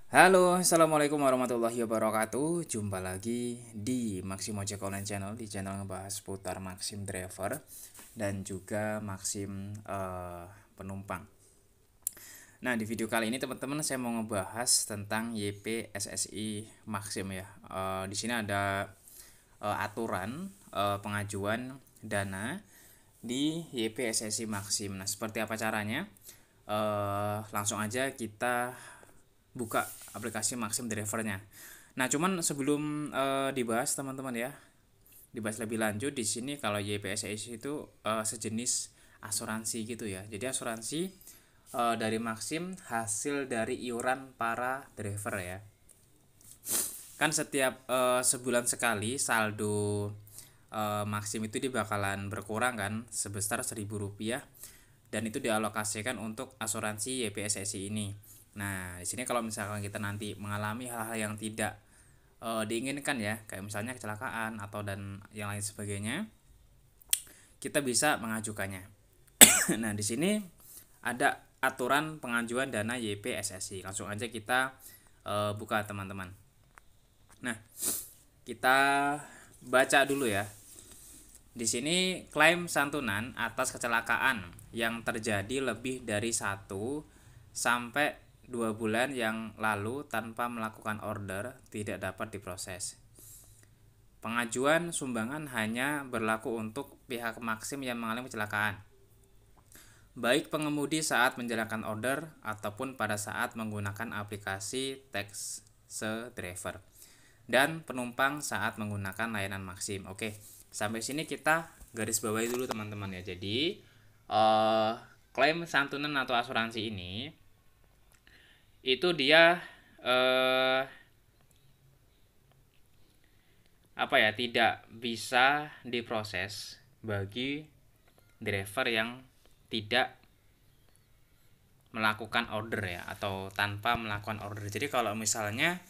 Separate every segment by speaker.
Speaker 1: Halo, assalamualaikum warahmatullahi wabarakatuh. Jumpa lagi di Maxim Ojek Online Channel, di channel ngebahas seputar Maxim Driver dan juga Maxim penumpang. Nah, di video kali ini teman-teman saya mau ngebahas tentang YP SSI Maxim ya. Di sini ada aturan pengajuan dana di YP SSI Maxim. Nah, seperti apa caranya? Langsung aja kita buka aplikasi Maxim Drivernya. Nah, cuman sebelum dibahas teman-teman ya, dibahas lebih lanjut di sini kalau YPSIS itu sejenis asuransi gitu ya. Jadi asuransi dari Maxim hasil dari iuran para driver ya. Kan setiap sebulan sekali saldo Maxim itu dia bakalan berkurang kan sebesar Rp1.000 dan itu dialokasikan untuk asuransi YPSSI ini. Nah, di sini kalau misalkan kita nanti mengalami hal-hal yang tidak diinginkan ya, kayak misalnya kecelakaan atau dan yang lain sebagainya, kita bisa mengajukannya. Nah, di sini ada aturan pengajuan dana YPSSI. Langsung aja kita buka teman-teman. Nah, kita baca dulu ya. Di sini klaim santunan atas kecelakaan yang terjadi lebih dari 1 sampai 2 bulan yang lalu tanpa melakukan order tidak dapat diproses. Pengajuan sumbangan hanya berlaku untuk pihak Maxim yang mengalami kecelakaan, baik pengemudi saat menjalankan order ataupun pada saat menggunakan aplikasi Taxi Driver, dan penumpang saat menggunakan layanan Maxim. Oke, sampai sini kita garis bawahi dulu teman-teman ya. Jadi klaim santunan atau asuransi ini itu dia tidak bisa diproses bagi driver yang tidak melakukan order ya, atau tanpa melakukan order. Jadi kalau misalnya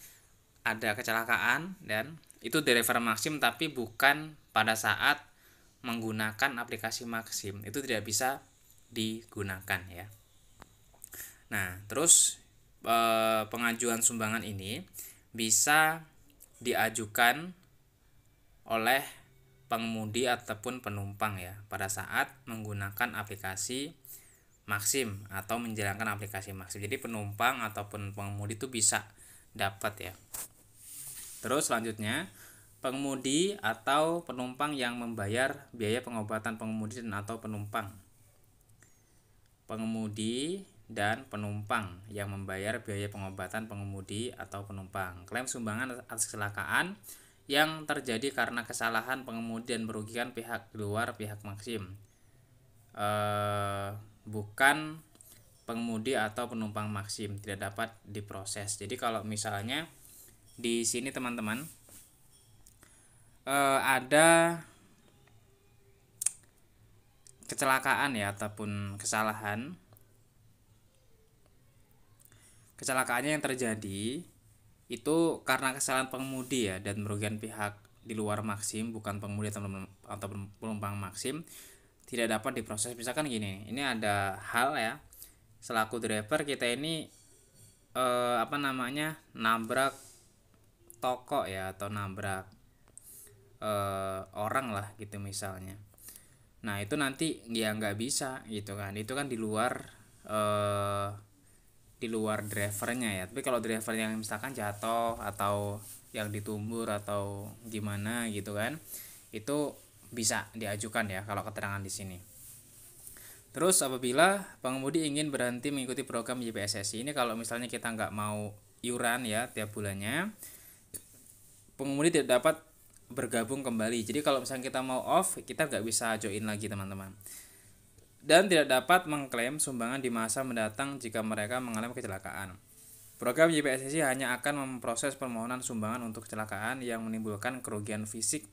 Speaker 1: ada kecelakaan dan itu driver Maxim tapi bukan pada saat menggunakan aplikasi Maxim, itu tidak bisa digunakan ya. Nah, terus pengajuan sumbangan ini bisa diajukan oleh pengemudi ataupun penumpang ya pada saat menggunakan aplikasi Maxim atau menjalankan aplikasi Maxim. Jadi penumpang ataupun pengemudi itu bisa dapat ya. Terus selanjutnya, pengemudi atau penumpang yang membayar biaya pengobatan pengemudi dan atau penumpang. Pengemudi dan penumpang yang membayar biaya pengobatan pengemudi atau penumpang. Klaim sumbangan atas kecelakaan yang terjadi karena kesalahan pengemudi dan merugikan pihak luar pihak Maxim. Bukan pengemudi atau penumpang Maxim, tidak dapat diproses. Jadi kalau misalnya di sini teman-teman ada kecelakaan ya ataupun kecelakaannya yang terjadi itu karena kesalahan pengemudi ya dan merugikan pihak di luar Maxim, bukan pengemudi atau penumpang Maxim, tidak dapat diproses. Misalkan gini, ini ada hal ya, selaku driver kita ini nabrak toko ya atau nabrak orang lah gitu misalnya. Nah, itu nanti ya nggak bisa gitu kan, itu kan di luar drivernya ya. Tapi kalau driver yang misalkan jatuh atau yang ditumbur atau gimana gitu kan, itu bisa diajukan ya kalau keterangan di sini. Terus apabila pengemudi ingin berhenti mengikuti program YPSSI, ini kalau misalnya kita nggak mau iuran ya tiap bulannya, pengemudi tidak dapat bergabung kembali. Jadi kalau misalnya kita mau off, kita nggak bisa join lagi teman-teman. Dan tidak dapat mengklaim sumbangan di masa mendatang jika mereka mengalami kecelakaan. Program YPSSI hanya akan memproses permohonan sumbangan untuk kecelakaan yang menimbulkan kerugian fisik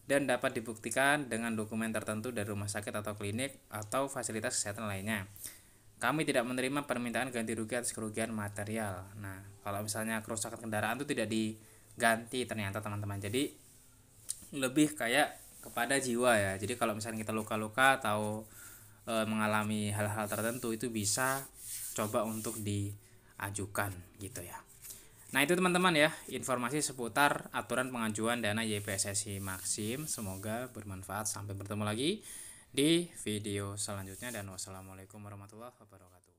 Speaker 1: dan dapat dibuktikan dengan dokumen tertentu dari rumah sakit atau klinik atau fasilitas kesehatan lainnya. Kami tidak menerima permintaan ganti rugi atas kerugian material. Nah, kalau misalnya kerusakan kendaraan itu tidak diganti ternyata teman-teman. Jadi lebih kayak kepada jiwa ya. Jadi kalau misalnya kita luka-luka atau mengalami hal-hal tertentu itu bisa coba untuk diajukan gitu ya. Nah itu teman-teman ya, informasi seputar aturan pengajuan dana YPSSI Maxim. Semoga bermanfaat. Sampai bertemu lagi di video selanjutnya dan wassalamualaikum warahmatullahi wabarakatuh.